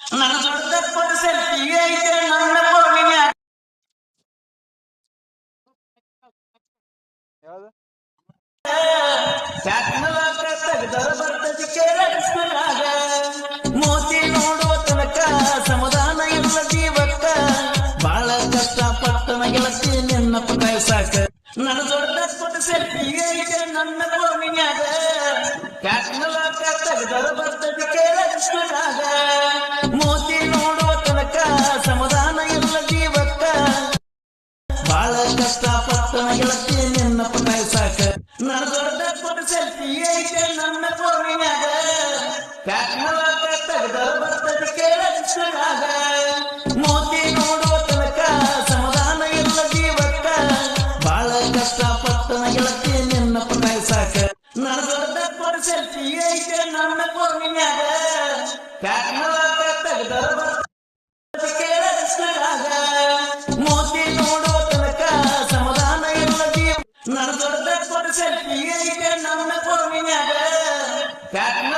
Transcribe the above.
ನನ್ನ ದೊಡ್ಡ ಕೊಟ್ಟು ಸೆಲ್ಫಿ ಐತೆ ನನ್ನ ಫೋನಿನ ತೆಗೆದರ ಬರ್ತದೆ ಕೇಳಿಸ್ಕೊಂಡಾಗ ಮೋತಿ ನೋಡುವ ತನಕ ಸಮಾಧಾನ ಇಲ್ಲ ಜೀವಕ್ಕ ಬಾಳ ಕಷ್ಟಪಟ್ಟನ ಗೆಳತಿ ನಿನ್ನ ಪಕಾಯಿಸಾಕ ನನ್ನ ದೊಡ್ಡ ಕೊಟ್ಟು ಸೆಲ್ಫಿ ಐತೆ ನನ್ನ ಫೋನಿನ್ಯಾಗ ಕ್ಯಾಟ್ನಲಾಕ ತೆಗೆದರ ಬರ್ತದೆ ಕೇಳಿಸ್ಕೊಂಡಾಗ ಮೋತಿ ನೋಡುವ ತನಕ ಸಮಾಧಾನ ಇಲ್ಲ ಜೀವಕ್ಕ ಬಾಳ ಕಷ್ಟಪಟ್ಟನ ಗೆಳತಿ ನಿನ್ನ ಪಕಾಯಿಸಾಕ ನನ್ನ ದೊಡ್ಡ ಕೊಟ್ಟು ಸೆಲ್ಫಿ ಐತೆ ನನ್ನ ಫೋನಿನ್ಯಾಗ ಕ್ಯಾಟ್ನಲಾಕ ತೆಗೆದರ ಬರ್ತದೆ ಕೇಳಿಸ್ಕೊಂಡಾಗ ಮೋತಿ ನೋಡುವ ತನಕ ಸಮಾಧಾನ ಇಲ್ಲ ಜೀವಕ್ಕ ಬಾಳ ಕಷ್ಟಪಟ್ಟನ ಗೆಳತಿ ನಿನ್ನ ಪಕಾಯಿಸಾಕ ನನ್ನ ದೊಡ್ಡ ಕೊಟ್ಟು ಸೆಲ್ಫಿ ಐತೆ ನನ್ನ ಫೋನಿನ್ಯಾಗ ಕ್ಯಾಟ್ನಲಾಕ ತೆಗೆದರ ಬರ್ತದೆ ಕೇಳಿಸ್ಕೊಂಡಾಗ ಮೋತಿ ನೋಡುವ ತನಕ ಸಮಾಧಾನ ಇಲ್ಲ ಜೀವ ನನ್ನ ದೊಡ್ಡ ಕೊಟ್ಟು ಸೆಲ್ಫಿ ಐತೆ ನನ್ನ ಫೋನಿನ್ಯಾಗ ಕ್ಯಾಟ್ನ